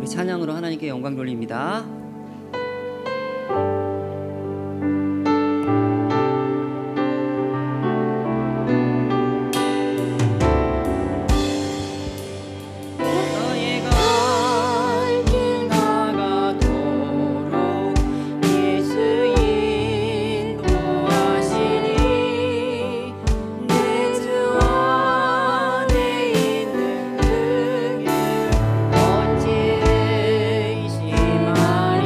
우리 찬양으로 하나님께 영광 돌립니다. 어찌 이시마리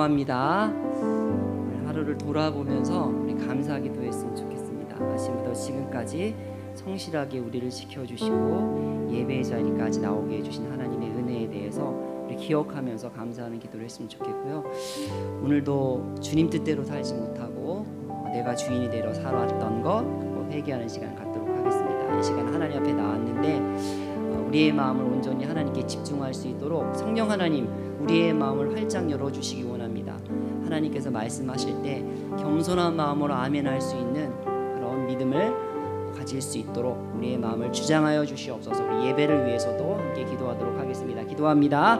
기도합니다. 오늘 하루를 돌아보면서 우리 감사 기도했으면 좋겠습니다. 아침부터 지금까지 성실하게 우리를 지켜주시고 예배의 자리까지 나오게 해주신 하나님의 은혜에 대해서 우리 기억하면서 감사하는 기도를 했으면 좋겠고요. 오늘도 주님 뜻대로 살지 못하고 내가 주인이 되려 살았던 것 그거 회개하는 시간 갖도록 하겠습니다. 이 시간 하나님 앞에 나왔는데 우리의 마음을 온전히 하나님께 집중할 수 있도록 성령 하나님 우리의 마음을 활짝 열어주시기 원합니다. 하나님께서 말씀하실 때 겸손한 마음으로 아멘할 수 있는 그런 믿음을 가질 수 있도록 우리의 마음을 주장하여 주시옵소서. 우리 예배를 위해서도 함께 기도하도록 하겠습니다. 기도합니다.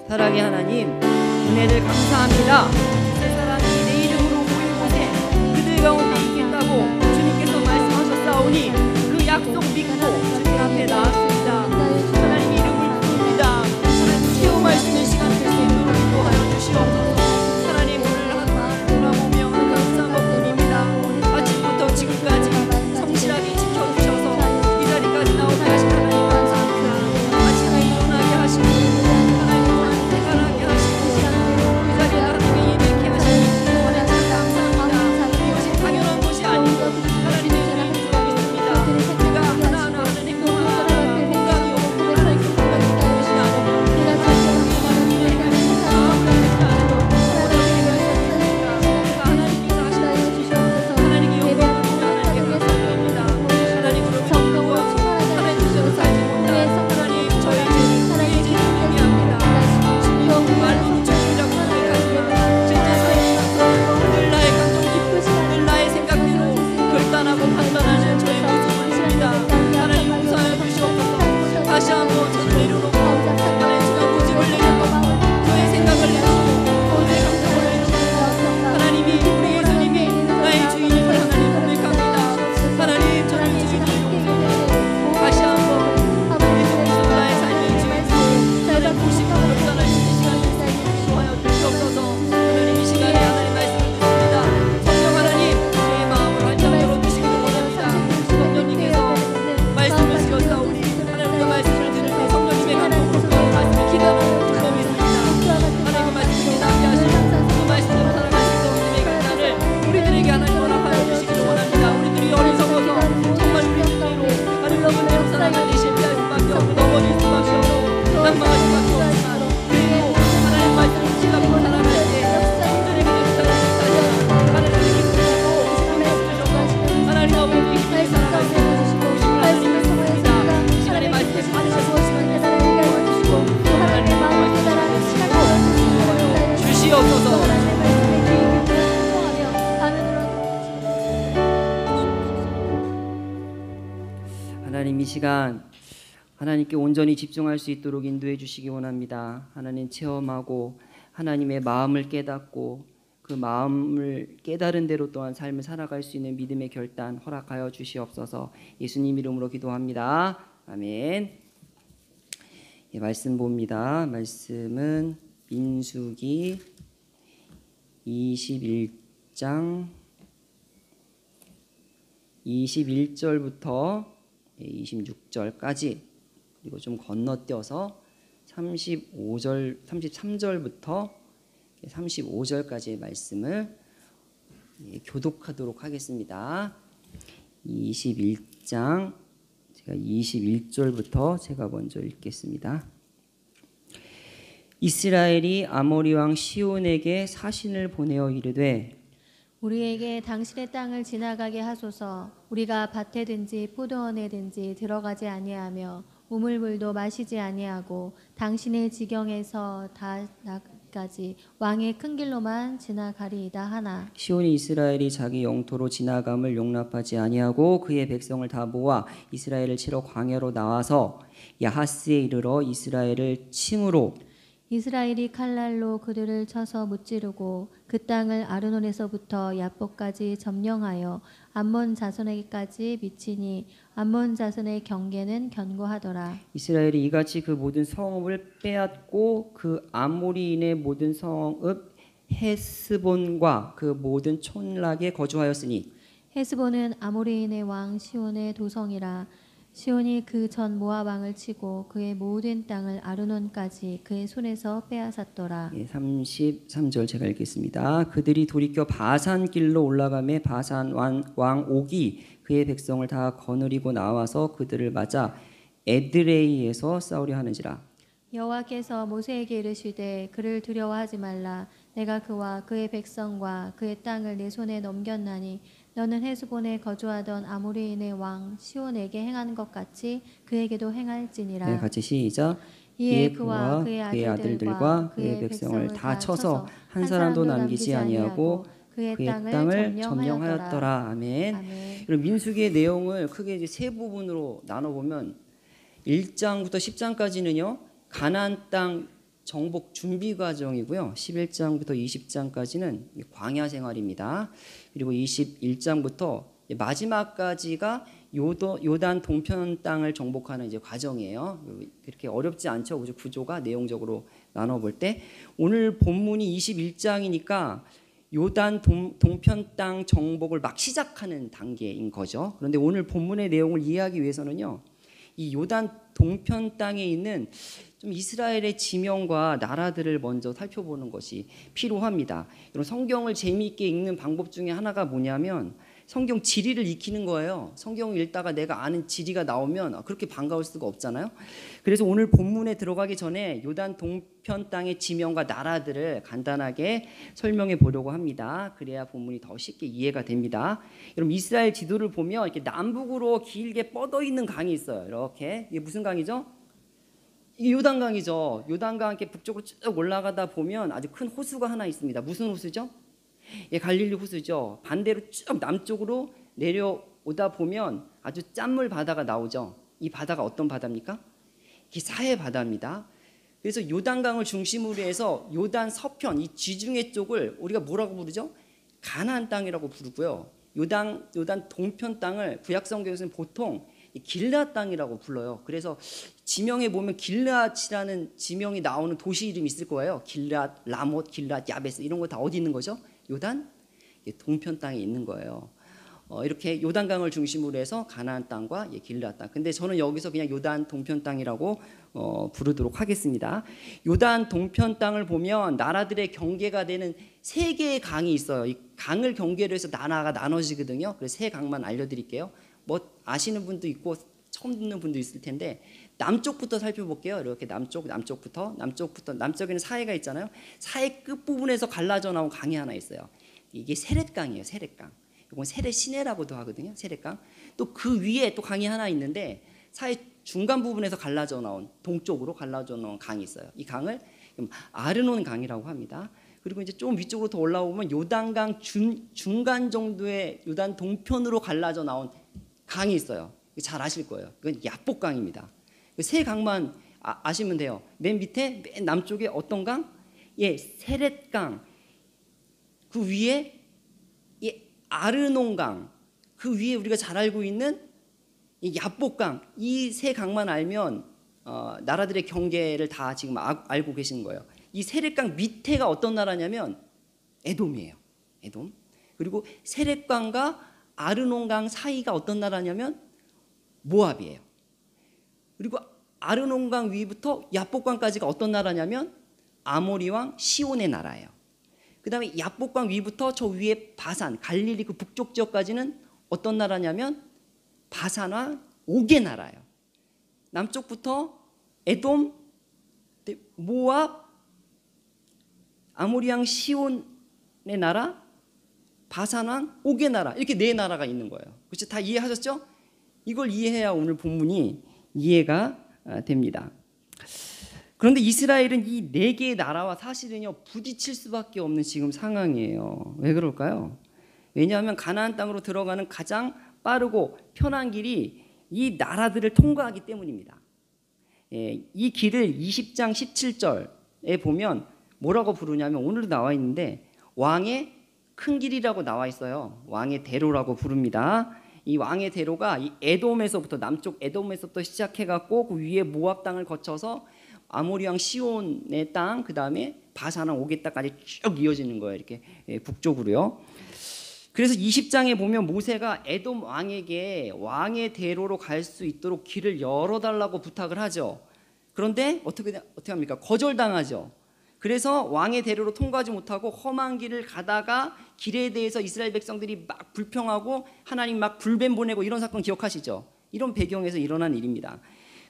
사랑의 하나님 은혜를 감사합니다. 세 사람이 내 이름으로 모인 곳에 그들 가운데 있겠다고 주님께서 말씀하셨사오니 그 약속 믿고 주님 앞에 나왔습니다. 하나님 이름을 부릅니다. 하나님 체험할 수 있는 시간 될 수 있도록 인도하여 주시옵소서. 하나님 오늘 하루 돌아보며 감사한 것뿐입니다. 아침부터 지금까지 성실하게 지켜주셔서 이 자리까지 나오게 하신 하나님 감사합니다. 아침에 일어나게 하시고 하나님 또한 생활하게 하시고 이 자리에 하나님의 예배케 하시니 하나님 감사합니다. 이것이 당연한 것이 아니고 하나님의 은혜인 줄 믿습니다. 우리가 하나하나 하는 행동하나 공감이 없고 하나님께 공감이 되지 않으면 다시 한번 저를 내려놓고 하나님 주가 고집을 내려놓고 저의 생각을 내려놓고 저의 감정을 내려놓고 하나님이 우리 예수님이 나의 주인임을 하나님 고백합니다. 하나님 저를 주인으로 다시 한번 우리 주님께서 나의 삶의 주인 나를 보시고 결단할 수 있는 시간이 주하여 주시옵소서. 하나님 이 시간에 하나님 말씀을 듣습니다. 성령 하나님 우리의 마음을 활짝 열어주시기를 원합니다. 성령님께서 말씀을 주셨사오니 말씀을 듣는 성령님의 감동으로 말씀을 기다리는 줄 믿습니다. 하나님 그 말씀을 기다리게 하시고 그 말씀으로 살아갈 수 있는 우리의 결단을 우리들에게 하나님 허락하여 주시기를 원합니다. 우리들이 어리석어서 정말 우리 뜻대로 어리석은 대로 살아가기 실패할 수밖에 없고 넘어질 수밖에 없고 낭망할 수밖에 없지만 그리고 하나님 말씀을 붙잡고 살아갈 때 성들에게 되는 하나님에게 붙잡고 주셔서 하나님 아버지 기쁘게 살아갈 수 있는 하나님을 믿습니다. 이 시간에 말씀을 주시옵소서. 하나님 이 시간 하나님께 온전히 집중할 수 있도록 인도해 주시기 원합니다. 하나님 체험하고 하나님의 마음을 깨닫고 그 마음을 깨달은 대로 또한 삶을 살아갈 수 있는 믿음의 결단 허락하여 주시옵소서. 예수님 이름으로 기도합니다. 아멘. 예, 말씀 봅니다. 말씀은 민수기 21장 21절부터 26절까지 그리고 좀 건너뛰어서 33절부터 35절까지의 말씀을 교독하도록 하겠습니다. 21장 제가 21절부터 제가 먼저 읽겠습니다. 이스라엘이 아모리 왕 시온에게 사신을 보내어 이르되 우리에게 당신의 땅을 지나가게 하소서. 우리가 밭에든지 포도원에든지 들어가지 아니하며 우물물도 마시지 아니하고 당신의 지경에서 다나까지 왕의 큰 길로만 지나가리이다 하나. 시온이 이스라엘이 자기 영토로 지나감을 용납하지 아니하고 그의 백성을 다 모아 이스라엘을 치러 광야로 나와서 야하스에 이르러 이스라엘을 침으로 이스라엘이 칼날로 그들을 쳐서 무찌르고 그 땅을 아르논에서부터 야복까지 점령하여 암몬 자손에게까지 미치니 암몬 자손의 경계는 견고하더라. 이스라엘이 이같이 그 모든 성읍을 빼앗고 그 아모리인의 모든 성읍 헤스본과 그 모든 촌락에 거주하였으니 헤스본은 아모리인의 왕 시온의 도성이라. 시온이 그 전 모압 왕을 치고 그의 모든 땅을 아르논까지 그의 손에서 빼앗았더라. 33절 제가 읽겠습니다. 그들이 돌이켜 바산 길로 올라가매 바산 왕 옥이 그의 백성을 다 거느리고 나와서 그들을 맞아 에드레이에서 싸우려 하는지라. 여호와께서 모세에게 이르시되 그를 두려워하지 말라. 내가 그와 그의 백성과 그의 땅을 내 손에 넘겼나니 너는 헤스본에 거주하던 아모리인의 왕 시온에게 행하는 것 같이 그에게도 행할지니라. 네, 같이 시작. 이에 그와 그의 아들들과 그의 백성을 다 쳐서 한 사람도 남기지 아니하고 그의 땅을 점령하였더라. 아멘. 아멘. 그럼 민수기의 내용을 크게 이제 세 부분으로 나눠 보면 1장부터 10장까지는요. 가나안 땅 정복 준비 과정이고요. 11장부터 20장까지는 광야 생활입니다. 그리고 21장부터 마지막까지가 요단 동편 땅을 정복하는 이제 과정이에요. 그렇게 어렵지 않죠. 구조가 내용적으로 나눠 볼 때 오늘 본문이 21장이니까 요단 동편 땅 정복을 막 시작하는 단계인 거죠. 그런데 오늘 본문의 내용을 이해하기 위해서는요. 이 요단 동편 땅에 있는 좀 이스라엘의 지명과 나라들을 먼저 살펴보는 것이 필요합니다. 여러분 성경을 재미있게 읽는 방법 중에 하나가 뭐냐면 성경 지리를 익히는 거예요. 성경을 읽다가 내가 아는 지리가 나오면 그렇게 반가울 수가 없잖아요. 그래서 오늘 본문에 들어가기 전에 요단 동편 땅의 지명과 나라들을 간단하게 설명해 보려고 합니다. 그래야 본문이 더 쉽게 이해가 됩니다. 여러분 이스라엘 지도를 보면 이렇게 남북으로 길게 뻗어 있는 강이 있어요. 이렇게 이게 무슨 강이죠? 이게 요단강이죠. 요단강 이렇게 북쪽으로 쭉 올라가다 보면 아주 큰 호수가 하나 있습니다. 무슨 호수죠? 예, 갈릴리 호수죠. 반대로 쭉 남쪽으로 내려오다 보면 아주 짠물 바다가 나오죠. 이 바다가 어떤 바다입니까? 이게 사해 바다입니다. 그래서 요단강을 중심으로 해서 요단 서편 이 지중해 쪽을 우리가 뭐라고 부르죠? 가나안 땅이라고 부르고요. 요단 동편 땅을 구약 성경에서는 보통 길앗 땅이라고 불러요. 그래서 지명에 보면 길앗이라는 지명이 나오는 도시 이름이 있을 거예요. 길앗, 라못, 길앗, 야베스 이런 거 다 어디 있는 거죠? 요단 동편 땅에 있는 거예요. 이렇게 요단강을 중심으로 해서 가나안 땅과 길앗 땅. 근데 저는 여기서 그냥 요단 동편 땅이라고 부르도록 하겠습니다. 요단 동편 땅을 보면 나라들의 경계가 되는 세 개의 강이 있어요. 이 강을 경계로 해서 나라가 나눠지거든요. 그래서 세 강만 알려드릴게요. 뭐 아시는 분도 있고 처음 듣는 분도 있을 텐데 남쪽부터 살펴볼게요. 이렇게 남쪽부터 남쪽에는 사해가 있잖아요. 사해 끝 부분에서 갈라져 나온 강이 하나 있어요. 이게 세렛강이에요. 세렛강. 이건 세렛 시내라고도 하거든요. 세렛강. 또 그 위에 또 강이 하나 있는데 사해 중간 부분에서 갈라져 나온 동쪽으로 갈라져 나온 강이 있어요. 이 강을 아르논 강이라고 합니다. 그리고 이제 좀 위쪽으로 더 올라오면 요단강 중간 정도의 요단 동편으로 갈라져 나온 강이 있어요. 잘 아실 거예요. 이건 야복강입니다. 세 강만 아시면 돼요. 맨 밑에 맨 남쪽에 어떤 강? 예, 세렛강. 그 위에 아르논강. 그 위에 우리가 잘 알고 있는 이 야복강. 이 세 강만 알면 나라들의 경계를 다 지금 알고 계시는 거예요. 이 세렛강 밑에가 어떤 나라냐면 에돔이에요. 에돔. 그리고 세렛강과 아르논강 사이가 어떤 나라냐면 모압이에요. 그리고 아르논강 위부터 야복강까지가 어떤 나라냐면 아모리 왕 시온의 나라예요. 그 다음에 야복강 위부터 저 위에 바산, 갈릴리 그 북쪽 지역까지는 어떤 나라냐면 바산 왕 옥의 나라예요. 남쪽부터 에돔, 모압, 아모리 왕 시온의 나라, 바산 왕 옥의 나라 이렇게 네 나라가 있는 거예요. 그렇죠? 다 이해하셨죠? 이걸 이해해야 오늘 본문이 이해가 됩니다. 그런데 이스라엘은 이 네 개의 나라와 사실은요 부딪힐 수밖에 없는 지금 상황이에요. 왜 그럴까요? 왜냐하면 가나안 땅으로 들어가는 가장 빠르고 편한 길이 이 나라들을 통과하기 때문입니다. 이 길을 20장 17절에 보면 뭐라고 부르냐면 오늘도 나와 있는데 왕의 큰 길이라고 나와 있어요. 왕의 대로라고 부릅니다. 이 왕의 대로가 이 에돔에서부터 남쪽 에돔에서부터 시작해갖고 그 위에 모압 땅을 거쳐서 아모리 왕 시온의 땅, 그 다음에 바산 왕 옥의 땅까지 쭉 이어지는 거예요. 이렇게 북쪽으로요. 그래서 20장에 보면 모세가 에돔 왕에게 왕의 대로로 갈 수 있도록 길을 열어달라고 부탁을 하죠. 그런데 어떻게 합니까? 거절당하죠. 그래서 왕의 대로로 통과하지 못하고 험한 길을 가다가 길에 대해서 이스라엘 백성들이 막 불평하고 하나님 막 불뱀 보내고 이런 사건 기억하시죠? 이런 배경에서 일어난 일입니다.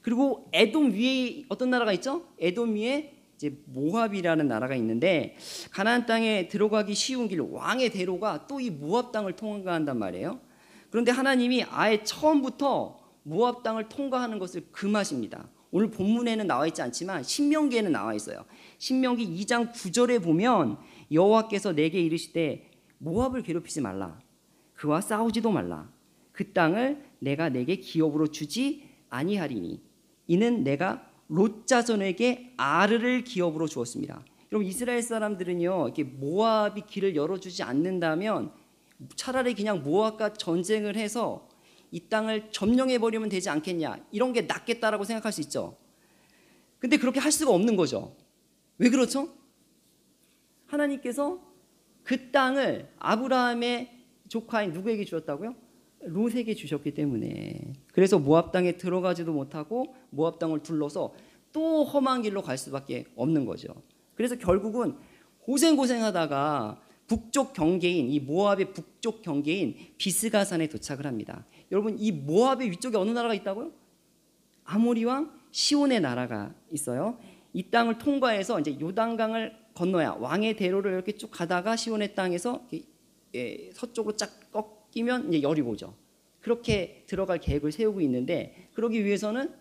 그리고 에돔 위에 어떤 나라가 있죠? 에돔 위에 이제 모압이라는 나라가 있는데 가나안 땅에 들어가기 쉬운 길 왕의 대로가 또 이 모압 땅을 통과한단 말이에요. 그런데 하나님이 아예 처음부터 모압 땅을 통과하는 것을 금하십니다. 오늘 본문에는 나와 있지 않지만 신명기에는 나와 있어요. 신명기 2장 9절에 보면 여호와께서 내게 이르시되 모압을 괴롭히지 말라. 그와 싸우지도 말라. 그 땅을 내가 내게 기업으로 주지 아니하리니 이는 내가 롯 자손에게 아르를 기업으로 주었습니다. 여러분 이스라엘 사람들은요 이렇게 모압이 길을 열어주지 않는다면 차라리 그냥 모압과 전쟁을 해서 이 땅을 점령해 버리면 되지 않겠냐 이런 게 낫겠다라고 생각할 수 있죠. 근데 그렇게 할 수가 없는 거죠. 왜 그렇죠? 하나님께서 그 땅을 아브라함의 조카인 누구에게 주었다고요? 롯에게 주셨기 때문에. 그래서 모압 땅에 들어가지도 못하고 모압 땅을 둘러서 또 험한 길로 갈 수밖에 없는 거죠. 그래서 결국은 고생하다가 북쪽 경계인 이 모압의 북쪽 경계인 비스가산에 도착을 합니다. 여러분 이 모압의 위쪽에 어느 나라가 있다고요? 아모리 왕 시온의 나라가 있어요. 이 땅을 통과해서 이제 요단강을 건너야 왕의 대로를 이렇게 쭉 가다가 시온의 땅에서 서쪽으로 쫙 꺾이면 이제 여리고죠. 그렇게 들어갈 계획을 세우고 있는데 그러기 위해서는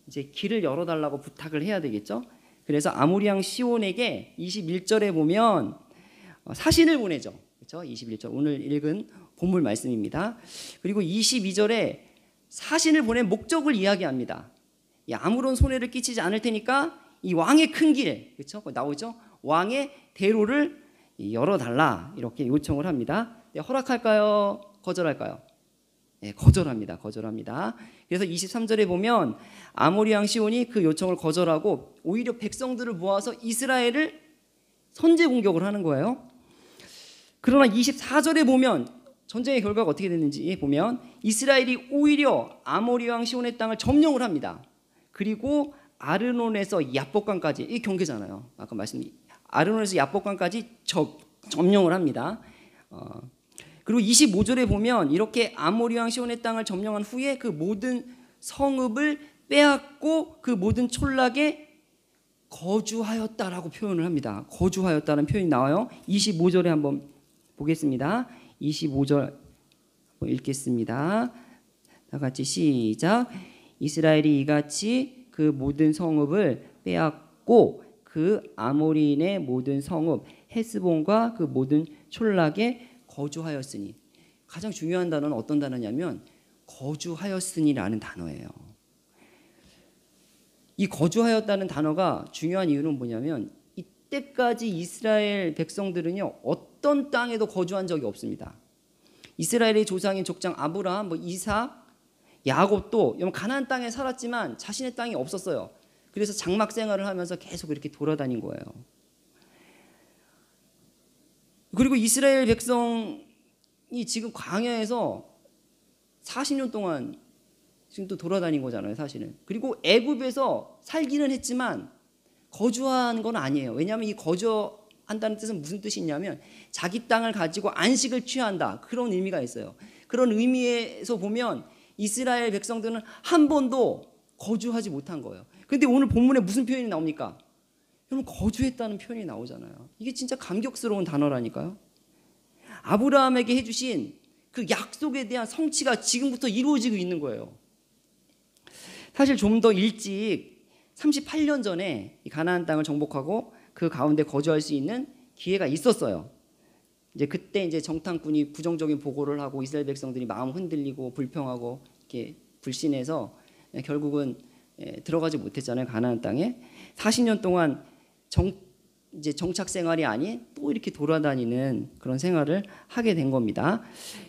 이제 길을 열어달라고 부탁을 해야 되겠죠. 그래서 아모리 왕 시온에게 21절에 보면 사신을 보내죠. 그렇죠? 21절 오늘 읽은 본문 말씀입니다. 그리고 22절에 사신을 보낸 목적을 이야기합니다. 아무런 손해를 끼치지 않을 테니까 이 왕의 큰 길, 그렇죠? 나오죠? 왕의 대로를 열어달라 이렇게 요청을 합니다. 허락할까요? 거절할까요? 네, 거절합니다. 그래서 23절에 보면 아모리 왕 시온이 그 요청을 거절하고 오히려 백성들을 모아서 이스라엘을 선제 공격을 하는 거예요. 그러나 24절에 보면 전쟁의 결과가 어떻게 됐는지 보면 이스라엘이 오히려 아모리 왕 시온의 땅을 점령을 합니다. 그리고 아르논에서 야복강까지 이 경계잖아요. 아까 말씀드린 아르논에서 야복강까지 점령을 합니다. 그리고 25절에 보면 이렇게 아모리 왕 시온의 땅을 점령한 후에 그 모든 성읍을 빼앗고 그 모든 촌락에 거주하였다라고 표현을 합니다. 거주하였다는 표현이 나와요. 25절에 한번 보겠습니다. 25절 읽겠습니다. 다 같이 시작. 이스라엘이 이같이 그 모든 성읍을 빼앗고 그 아모리인의 모든 성읍 헤스본과 그 모든 촌락에 거주하였으니. 가장 중요한 단어는 어떤 단어냐면 거주하였으니라는 단어예요. 이 거주하였다는 단어가 중요한 이유는 뭐냐면 이때까지 이스라엘 백성들은요 어떤 땅에도 거주한 적이 없습니다. 이스라엘의 조상인 족장 아브라함, 이삭, 야곱도 가나안 땅에 살았지만 자신의 땅이 없었어요. 그래서 장막 생활을 하면서 계속 이렇게 돌아다닌 거예요. 그리고 이스라엘 백성이 지금 광야에서 40년 동안 지금 또 돌아다닌 거잖아요, 사실은. 그리고 애굽에서 살기는 했지만 거주한 건 아니에요. 왜냐하면 이 거주한다는 뜻은 무슨 뜻이 있냐면 자기 땅을 가지고 안식을 취한다, 그런 의미가 있어요. 그런 의미에서 보면 이스라엘 백성들은 한 번도 거주하지 못한 거예요. 그런데 오늘 본문에 무슨 표현이 나옵니까? 여러분 거주했다는 표현이 나오잖아요. 이게 진짜 감격스러운 단어라니까요. 아브라함에게 해주신 그 약속에 대한 성취가 지금부터 이루어지고 있는 거예요. 사실 좀 더 일찍 38년 전에 이 가나안 땅을 정복하고 그 가운데 거주할 수 있는 기회가 있었어요. 이제 그때 이제 정탐꾼이 부정적인 보고를 하고 이스라엘 백성들이 마음 흔들리고 불평하고 이렇게 불신해서 결국은 들어가지 못했잖아요, 가나안 땅에. 40년 동안 이제 정착 생활이 아닌 또 이렇게 돌아다니는 그런 생활을 하게 된 겁니다.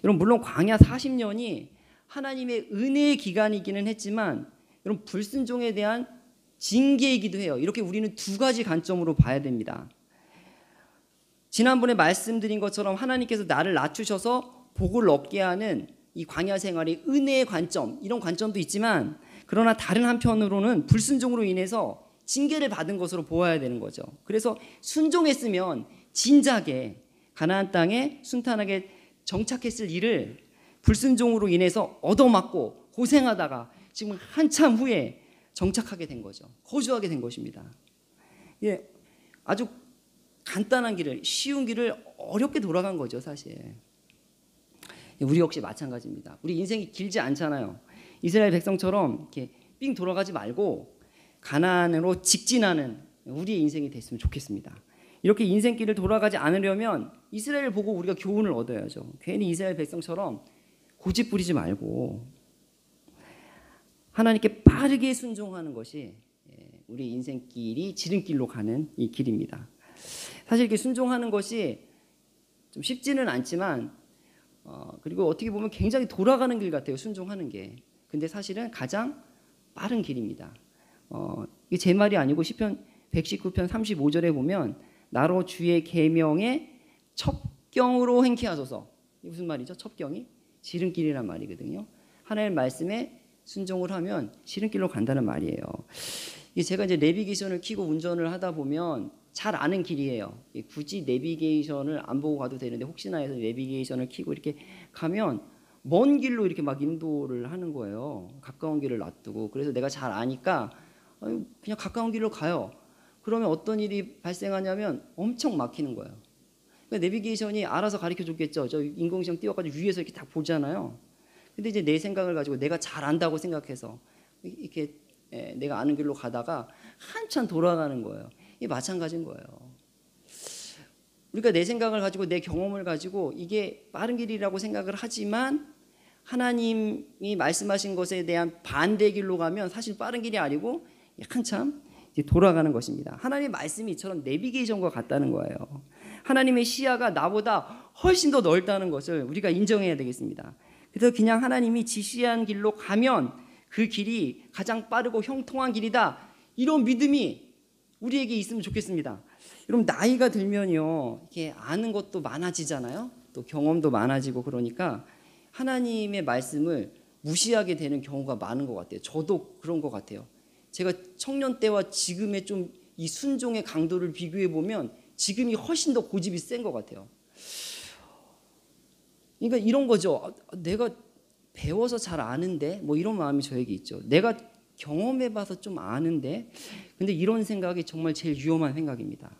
여러분 물론 광야 40년이 하나님의 은혜의 기간이기는 했지만 여러분 불순종에 대한 징계이기도 해요. 이렇게 우리는 두 가지 관점으로 봐야 됩니다. 지난번에 말씀드린 것처럼 하나님께서 나를 낮추셔서 복을 얻게 하는 이 광야 생활의 은혜의 관점, 이런 관점도 있지만, 그러나 다른 한편으로는 불순종으로 인해서 징계를 받은 것으로 보아야 되는 거죠. 그래서 순종했으면 진작에 가나안 땅에 순탄하게 정착했을 일을 불순종으로 인해서 얻어맞고 고생하다가 지금 한참 후에 정착하게 된 거죠. 거주하게 된 것입니다. 예, 아주 간단한 길을, 쉬운 길을 어렵게 돌아간 거죠, 사실. 우리 역시 마찬가지입니다. 우리 인생이 길지 않잖아요. 이스라엘 백성처럼 이렇게 삥 돌아가지 말고 가나안으로 직진하는 우리의 인생이 됐으면 좋겠습니다. 이렇게 인생길을 돌아가지 않으려면 이스라엘을 보고 우리가 교훈을 얻어야죠. 괜히 이스라엘 백성처럼 고집 부리지 말고 하나님께 빠르게 순종하는 것이 우리 인생길이 지름길로 가는 이 길입니다. 사실 이렇게 순종하는 것이 좀 쉽지는 않지만 그리고 어떻게 보면 굉장히 돌아가는 길 같아요. 순종하는 게. 근데 사실은 가장 빠른 길입니다. 이게 제 말이 아니고 시편 119편 35절에 보면 나로 주의 계명에 첩경으로 행케 하소서. 이게 무슨 말이죠? 첩경이 지름길이란 말이거든요. 하나님의 말씀에 순종을 하면 지름길로 간다는 말이에요. 이게 제가 이제 내비게이션을 켜고 운전을 하다 보면 잘 아는 길이에요. 굳이 내비게이션을 안 보고 가도 되는데 혹시나 해서 내비게이션을 켜고 이렇게 가면 먼 길로 이렇게 막 인도를 하는 거예요. 가까운 길을 놔두고. 그래서 내가 잘 아니까 그냥 가까운 길로 가요. 그러면 어떤 일이 발생하냐면 엄청 막히는 거예요. 그러니까 내비게이션이 알아서 가르쳐 줬겠죠. 저 인공지능 띄워가지고 위에서 이렇게 딱 보잖아요. 근데 이제 내 생각을 가지고 내가 잘 안다고 생각해서 이렇게 내가 아는 길로 가다가 한참 돌아가는 거예요. 이게 마찬가지인 거예요. 우리가 내 생각을 가지고 내 경험을 가지고 이게 빠른 길이라고 생각을 하지만 하나님이 말씀하신 것에 대한 반대 길로 가면 사실 빠른 길이 아니고 한참 돌아가는 것입니다. 하나님의 말씀이 이처럼 내비게이션과 같다는 거예요. 하나님의 시야가 나보다 훨씬 더 넓다는 것을 우리가 인정해야 되겠습니다. 그래서 그냥 하나님이 지시한 길로 가면 그 길이 가장 빠르고 형통한 길이다. 이런 믿음이 우리에게 있으면 좋겠습니다. 여러분 나이가 들면요 이렇게 아는 것도 많아지잖아요. 또 경험도 많아지고 그러니까 하나님의 말씀을 무시하게 되는 경우가 많은 것 같아요. 저도 그런 것 같아요. 제가 청년 때와 지금의 좀 이 순종의 강도를 비교해 보면 지금이 훨씬 더 고집이 센 것 같아요. 그러니까 이런 거죠. 내가 배워서 잘 아는데 뭐 이런 마음이 저에게 있죠. 내가 경험해봐서 좀 아는데 근데 이런 생각이 정말 제일 위험한 생각입니다.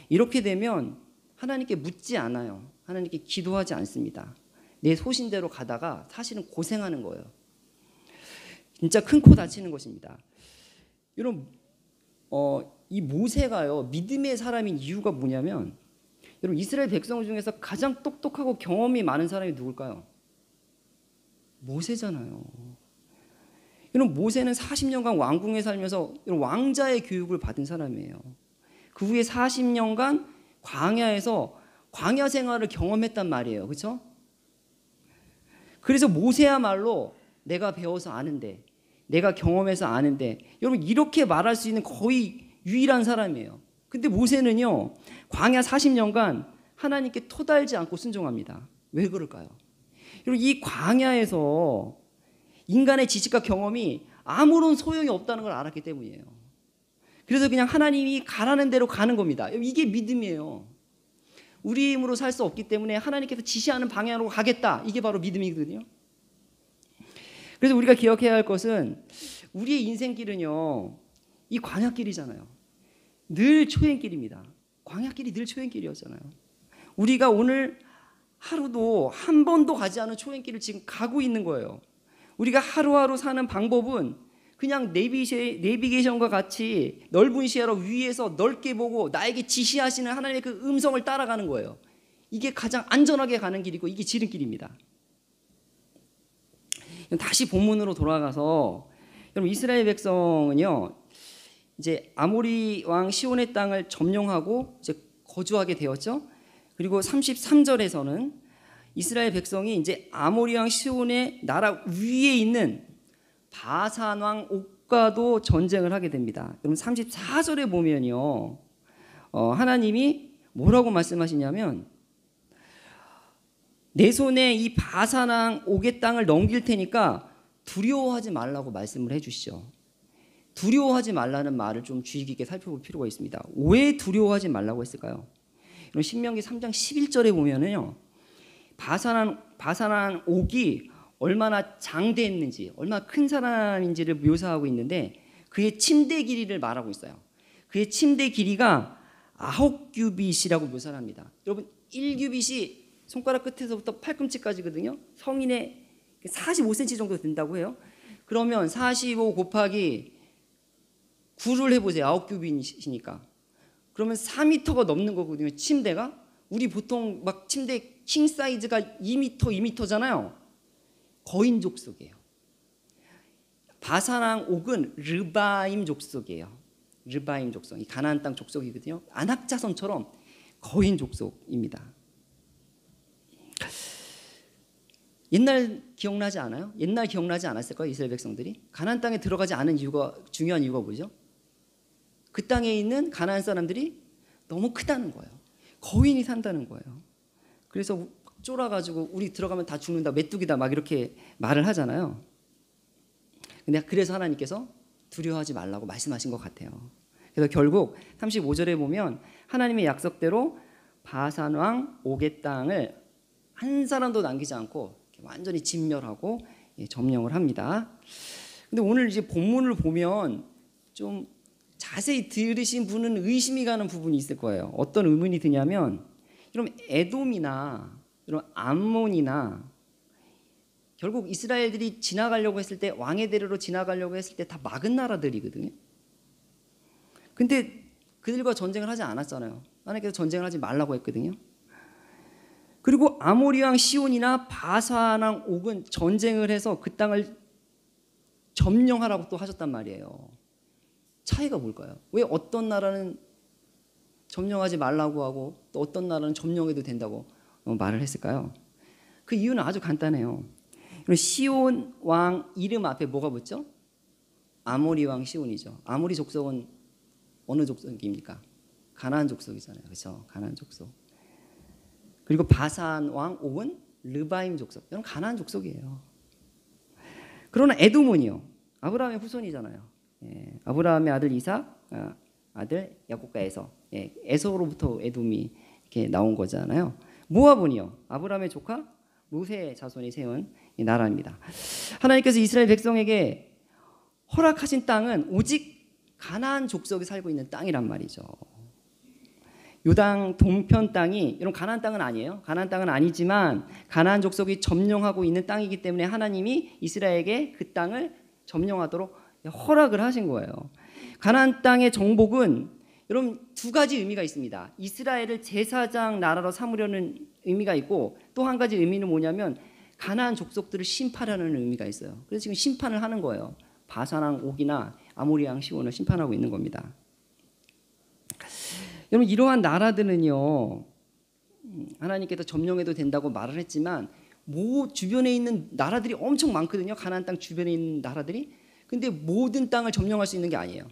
이렇게 되면 하나님께 묻지 않아요. 하나님께 기도하지 않습니다. 내 소신대로 가다가 사실은 고생하는 거예요. 진짜 큰 코 다치는 것입니다. 여러분 이 모세가요 믿음의 사람인 이유가 뭐냐면 여러분 이스라엘 백성 중에서 가장 똑똑하고 경험이 많은 사람이 누굴까요? 모세잖아요. 여러분 모세는 40년간 왕궁에 살면서 왕자의 교육을 받은 사람이에요. 그 후에 40년간 광야에서 광야 생활을 경험했단 말이에요. 그렇죠? 그래서 모세야말로 내가 배워서 아는데 내가 경험해서 아는데 여러분 이렇게 말할 수 있는 거의 유일한 사람이에요. 근데 모세는요 광야 40년간 하나님께 토달지 않고 순종합니다. 왜 그럴까요? 여러분 이 광야에서 인간의 지식과 경험이 아무런 소용이 없다는 걸 알았기 때문이에요. 그래서 그냥 하나님이 가라는 대로 가는 겁니다. 이게 믿음이에요. 우리 힘으로 살 수 없기 때문에 하나님께서 지시하는 방향으로 가겠다. 이게 바로 믿음이거든요. 그래서 우리가 기억해야 할 것은 우리의 인생길은요 이 광야길이잖아요. 늘 초행길입니다. 광야길이 늘 초행길이었잖아요. 우리가 오늘 하루도 한 번도 가지 않은 초행길을 지금 가고 있는 거예요. 우리가 하루하루 사는 방법은 그냥 내비게이션과 같이 넓은 시야로 위에서 넓게 보고 나에게 지시하시는 하나님의 그 음성을 따라가는 거예요. 이게 가장 안전하게 가는 길이고 이게 지름길입니다. 다시 본문으로 돌아가서 여러분 이스라엘 백성은요 이제 아모리 왕 시온의 땅을 점령하고 이제 거주하게 되었죠. 그리고 33절에서는 이스라엘 백성이 이제 아모리 왕 시온의 나라 위에 있는 바산 왕 옥과도 전쟁을 하게 됩니다. 그럼 34절에 보면요 하나님이 뭐라고 말씀하시냐면 내 손에 이 바산왕 옥의 땅을 넘길 테니까 두려워하지 말라고 말씀을 해주시죠. 두려워하지 말라는 말을 좀 주의 깊게 살펴볼 필요가 있습니다. 왜 두려워하지 말라고 했을까요? 신명기 3장 11절에 보면은요, 바산왕 옥이 얼마나 장대했는지, 얼마나 큰 사람인지를 묘사하고 있는데 그의 침대 길이를 말하고 있어요. 그의 침대 길이가 9규빗이라고 묘사를 합니다. 여러분 1규빗이 손가락 끝에서부터 팔꿈치까지거든요. 성인의 45cm 정도 된다고 해요. 그러면 45 곱하기 9를 해보세요. 9규빗이니까. 그러면 4m가 넘는 거거든요. 침대가. 우리 보통 막 침대 킹 사이즈가 2m, 2m잖아요. 거인 족속이에요. 바산왕 옥은 르바임 족속이에요. 르바임 족속. 이 가나안 땅 족속이거든요. 안악자손처럼 거인 족속입니다. 옛날 기억나지 않아요? 옛날 기억나지 않았을까요? 이스라엘 백성들이 가나안 땅에 들어가지 않은 이유가, 중요한 이유가 뭐죠? 그 땅에 있는 가나안 사람들이 너무 크다는 거예요. 거인이 산다는 거예요. 그래서 쫄아가지고 우리 들어가면 다 죽는다, 메뚜기다 막 이렇게 말을 하잖아요. 근데 그래서 하나님께서 두려워하지 말라고 말씀하신 것 같아요. 그래서 결국 35절에 보면 하나님의 약속대로 바산왕 옥의 땅을 한 사람도 남기지 않고 완전히 진멸하고 점령을 합니다. 근데 오늘 이제 본문을 보면 좀 자세히 들으신 분은 의심이 가는 부분이 있을 거예요. 어떤 의문이 드냐면, 이런 에돔이나 이런 암몬이나 결국 이스라엘들이 지나가려고 했을 때, 왕의 대로로 지나가려고 했을 때 다 막은 나라들이거든요. 근데 그들과 전쟁을 하지 않았잖아요. 하나님께서 전쟁을 하지 말라고 했거든요. 그리고 아모리 왕 시온이나 바산 왕 옥은 전쟁을 해서 그 땅을 점령하라고 또 하셨단 말이에요. 차이가 뭘까요? 왜 어떤 나라는 점령하지 말라고 하고 또 어떤 나라는 점령해도 된다고 말을 했을까요? 그 이유는 아주 간단해요. 시온 왕 이름 앞에 뭐가 붙죠? 아모리 왕 시온이죠. 아모리 족속은 어느 족속입니까? 가나안 족속이잖아요. 그렇죠? 가나안 족속. 그리고 바산 왕 옥은 르바임 족속. 이건 가나안 족속이에요. 그러나 에돔은요, 아브라함의 후손이잖아요. 아브라함의 아들 이삭, 아들 야곱과 에서. 에서로부터 에돔이 이렇게 나온 거잖아요. 모압은요, 아브라함의 조카 루세 자손이 세운 나라입니다. 하나님께서 이스라엘 백성에게 허락하신 땅은 오직 가나안 족속이 살고 있는 땅이란 말이죠. 요당 동편 땅이, 이런 가나안 땅은 아니에요. 가나안 땅은 아니지만 가나안 족속이 점령하고 있는 땅이기 때문에 하나님이 이스라엘에게 그 땅을 점령하도록 허락을 하신 거예요. 가나안 땅의 정복은 여러분 두 가지 의미가 있습니다. 이스라엘을 제사장 나라로 삼으려는 의미가 있고, 또 한 가지 의미는 뭐냐면 가나안 족속들을 심판하는 의미가 있어요. 그래서 지금 심판을 하는 거예요. 바산 왕 옥이나 아모리 왕 시온을 심판하고 있는 겁니다. 여러분 이러한 나라들은요, 하나님께서 점령해도 된다고 말을 했지만 주변에 있는 나라들이 엄청 많거든요. 가나안 땅 주변에 있는 나라들이. 근데 모든 땅을 점령할 수 있는 게 아니에요.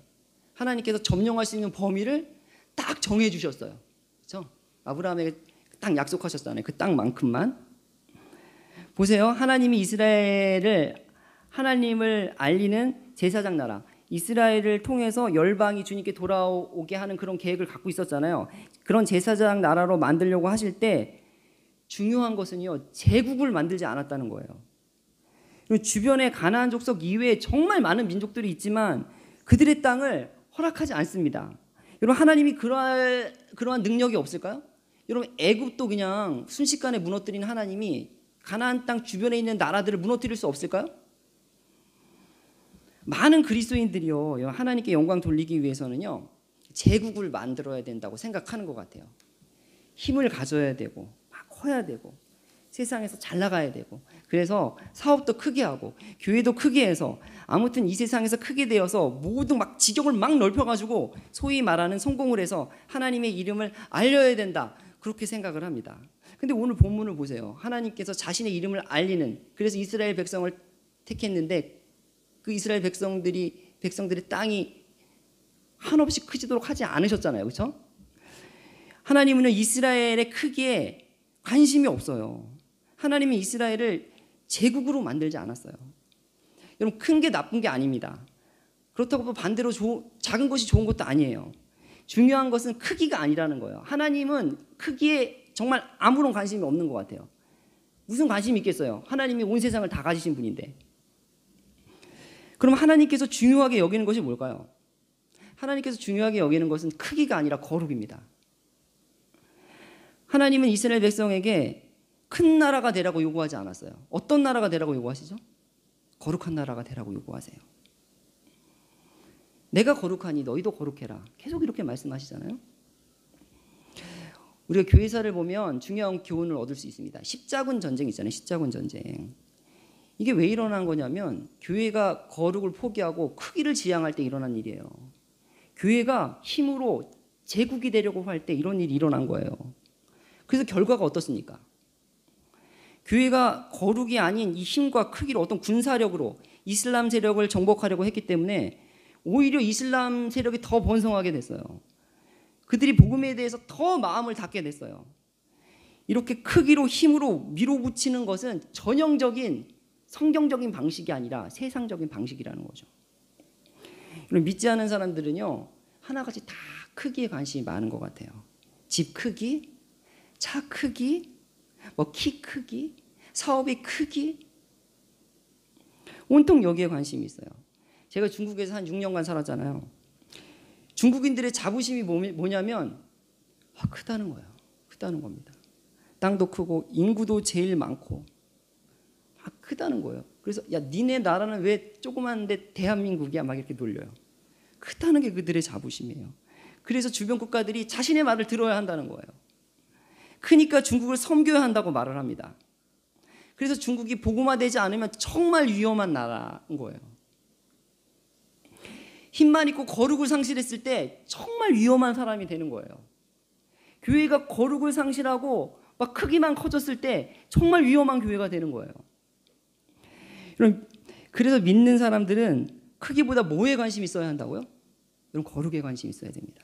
하나님께서 점령할 수 있는 범위를 딱 정해 주셨어요. 그렇죠? 아브라함에게 딱 약속하셨잖아요. 그 땅만큼만. 보세요. 하나님이 이스라엘을, 하나님을 알리는 제사장 나라, 이스라엘을 통해서 열방이 주님께 돌아오게 하는 그런 계획을 갖고 있었잖아요. 그런 제사장 나라로 만들려고 하실 때 중요한 것은요, 제국을 만들지 않았다는 거예요. 주변에 가나안 족속 이외에 정말 많은 민족들이 있지만 그들의 땅을 허락하지 않습니다. 여러분 하나님이 그러한 능력이 없을까요? 여러분 애굽도 그냥 순식간에 무너뜨린 하나님이 가나안 땅 주변에 있는 나라들을 무너뜨릴 수 없을까요? 많은 그리스도인들이요, 하나님께 영광 돌리기 위해서는요, 제국을 만들어야 된다고 생각하는 것 같아요. 힘을 가져야 되고 막 커야 되고 세상에서 잘 나가야 되고, 그래서 사업도 크게 하고 교회도 크게 해서 아무튼 이 세상에서 크게 되어서 모든 막 지경을 막 넓혀가지고 소위 말하는 성공을 해서 하나님의 이름을 알려야 된다, 그렇게 생각을 합니다. 근데 오늘 본문을 보세요. 하나님께서 자신의 이름을 알리는, 그래서 이스라엘 백성을 택했는데 그 이스라엘 백성들의 땅이 한없이 크지도록 하지 않으셨잖아요. 그렇죠? 하나님은 이스라엘의 크기에 관심이 없어요. 하나님은 이스라엘을 제국으로 만들지 않았어요. 여러분, 큰 게 나쁜 게 아닙니다. 그렇다고 반대로 작은 것이 좋은 것도 아니에요. 중요한 것은 크기가 아니라는 거예요. 하나님은 크기에 정말 아무런 관심이 없는 것 같아요. 무슨 관심이 있겠어요? 하나님이 온 세상을 다 가지신 분인데. 그럼 하나님께서 중요하게 여기는 것이 뭘까요? 하나님께서 중요하게 여기는 것은 크기가 아니라 거룩입니다. 하나님은 이스라엘 백성에게 큰 나라가 되라고 요구하지 않았어요. 어떤 나라가 되라고 요구하시죠? 거룩한 나라가 되라고 요구하세요. 내가 거룩하니 너희도 거룩해라. 계속 이렇게 말씀하시잖아요. 우리가 교회사를 보면 중요한 교훈을 얻을 수 있습니다. 십자군 전쟁 있잖아요. 십자군 전쟁. 이게 왜 일어난 거냐면 교회가 거룩을 포기하고 크기를 지향할 때 일어난 일이에요. 교회가 힘으로 제국이 되려고 할 때 이런 일이 일어난 거예요. 그래서 결과가 어떻습니까? 교회가 거룩이 아닌 이 힘과 크기로 어떤 군사력으로 이슬람 세력을 정복하려고 했기 때문에 오히려 이슬람 세력이 더 번성하게 됐어요. 그들이 복음에 대해서 더 마음을 닫게 됐어요. 이렇게 크기로 힘으로 밀어붙이는 것은 전형적인 성경적인 방식이 아니라 세상적인 방식이라는 거죠. 그럼 믿지 않은 사람들은요, 하나같이 다 크기에 관심이 많은 것 같아요. 집 크기, 차 크기, 뭐 키 크기, 사업의 크기, 온통 여기에 관심이 있어요. 제가 중국에서 한 6년간 살았잖아요. 중국인들의 자부심이 뭐냐면 크다는 거예요. 크다는 겁니다. 땅도 크고 인구도 제일 많고 크다는 거예요. 그래서 야, 니네 나라는 왜 조그만데 대한민국이야? 막 이렇게 놀려요. 크다는 게 그들의 자부심이에요. 그래서 주변 국가들이 자신의 말을 들어야 한다는 거예요. 크니까 중국을 섬겨야 한다고 말을 합니다. 그래서 중국이 복음화되지 않으면 정말 위험한 나라인 거예요. 힘만 있고 거룩을 상실했을 때 정말 위험한 사람이 되는 거예요. 교회가 거룩을 상실하고 막 크기만 커졌을 때 정말 위험한 교회가 되는 거예요. 그래서 믿는 사람들은 크기보다 뭐에 관심이 있어야 한다고요? 여러분, 거룩에 관심이 있어야 됩니다.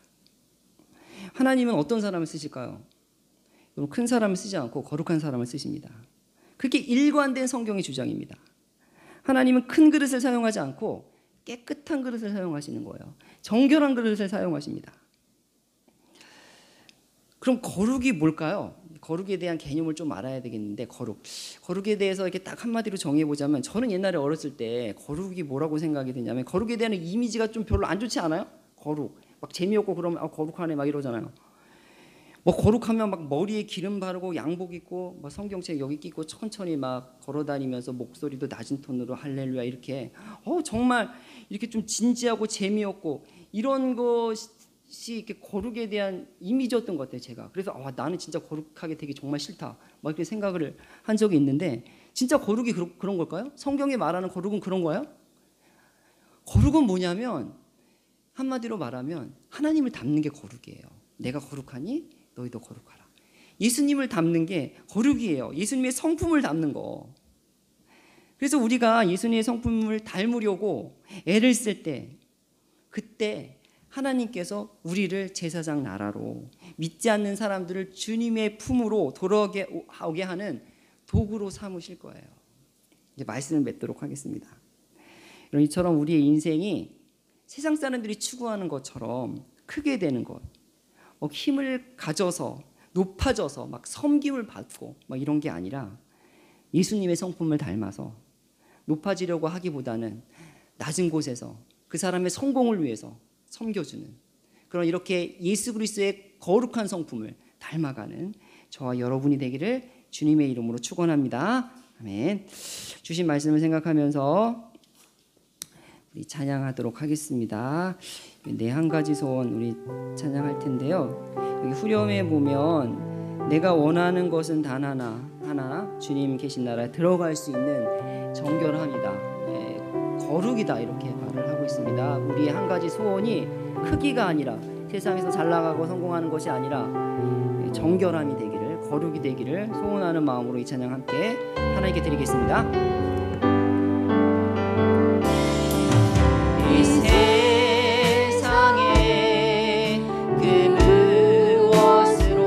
하나님은 어떤 사람을 쓰실까요? 여러분, 큰 사람을 쓰지 않고 거룩한 사람을 쓰십니다. 그게 일관된 성경의 주장입니다. 하나님은 큰 그릇을 사용하지 않고 깨끗한 그릇을 사용하시는 거예요. 정결한 그릇을 사용하십니다. 그럼 거룩이 뭘까요? 거룩에 대한 개념을 좀 알아야 되겠는데, 거룩에 대해서 이렇게 딱 한마디로 정해보자면, 저는 옛날에 어렸을 때 거룩이 뭐라고 생각이 드냐면, 거룩에 대한 이미지가 좀 별로 안 좋지 않아요? 거룩 막 재미없고 그러면 거룩하네 막 이러잖아요. 뭐 거룩하면 막 머리에 기름 바르고 양복 입고 막 성경책 여기 끼고 천천히 막 걸어다니면서 목소리도 낮은 톤으로 할렐루야 이렇게 정말 이렇게 좀 진지하고 재미없고 이런 것이 이렇게 거룩에 대한 이미지였던 것 같아요. 제가 그래서 나는 진짜 거룩하게 되기 정말 싫다 막 이렇게 생각을 한 적이 있는데, 진짜 거룩이 그런 걸까요? 성경이 말하는 거룩은 그런 거예요? 거룩은 뭐냐면 한마디로 말하면 하나님을 닮는 게 거룩이에요. 내가 거룩하니 너희도 거룩하라. 예수님을 닮는 게 거룩이에요. 예수님의 성품을 닮는 거. 그래서 우리가 예수님의 성품을 닮으려고 애를 쓸 때, 그때 하나님께서 우리를 제사장 나라로, 믿지 않는 사람들을 주님의 품으로 돌아오게 하는 도구로 삼으실 거예요. 이제 말씀을 맺도록 하겠습니다. 이처럼 우리의 인생이 세상 사람들이 추구하는 것처럼 크게 되는 것, 힘을 가져서 높아져서 막 섬김을 받고 막 이런 게 아니라 예수님의 성품을 닮아서 높아지려고 하기보다는 낮은 곳에서 그 사람의 성공을 위해서 섬겨주는 그런, 이렇게 예수 그리스도의 거룩한 성품을 닮아가는 저와 여러분이 되기를 주님의 이름으로 축원합니다. 아멘. 주신 말씀을 생각하면서 우리 찬양하도록 하겠습니다. 네, 한 가지 소원 우리 찬양할 텐데요. 여기 후렴에 보면 내가 원하는 것은 단 하나 주님 계신 나라에 들어갈 수 있는 정결함이다, 거룩이다 이렇게 말을 하고 있습니다. 우리의 한 가지 소원이 크기가 아니라, 세상에서 잘 나가고 성공하는 것이 아니라 정결함이 되기를, 거룩이 되기를 소원하는 마음으로 이 찬양 함께 하나님께 드리겠습니다. 이 세상에 그 무엇으로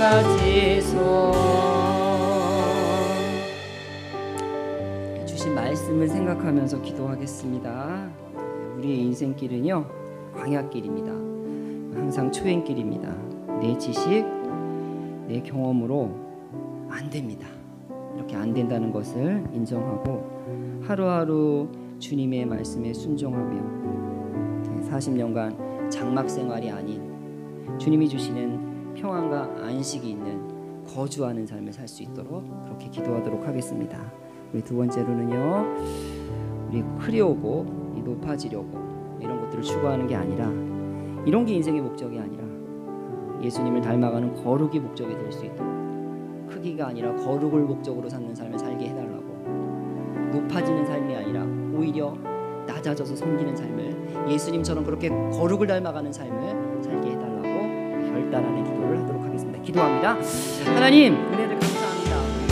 받으소. 주신 말씀을 생각하면서 기도하겠습니다. 우리의 인생길은요 광야길입니다. 항상 초행길입니다. 내 지식, 내 경험으로 안 됩니다. 이렇게 안 된다는 것을 인정하고 하루하루 주님의 말씀에 순종하며 40년간 장막 생활이 아닌 주님이 주시는 평안과 안식이 있는 거주하는 삶을 살 수 있도록 그렇게 기도하도록 하겠습니다. 우리 두 번째로는요, 우리 흐려오고 높아지려고 이런 것들을 추구하는 게 아니라, 이런 게 인생의 목적이 아니라 예수님을 닮아가는 거룩이 목적이 될 수 있도록, 크기가 아니라 거룩을 목적으로 삼는 삶을 살게 해달라고, 높아지는 삶이 아니라 오히려 낮아져서 섬기는 삶을, 예수님처럼 그렇게 거룩을 닮아가는 삶을 살게 해달라고 결단하는 기도를 하도록 하겠습니다. 기도합니다. 하나님, 은혜를 감사합니다.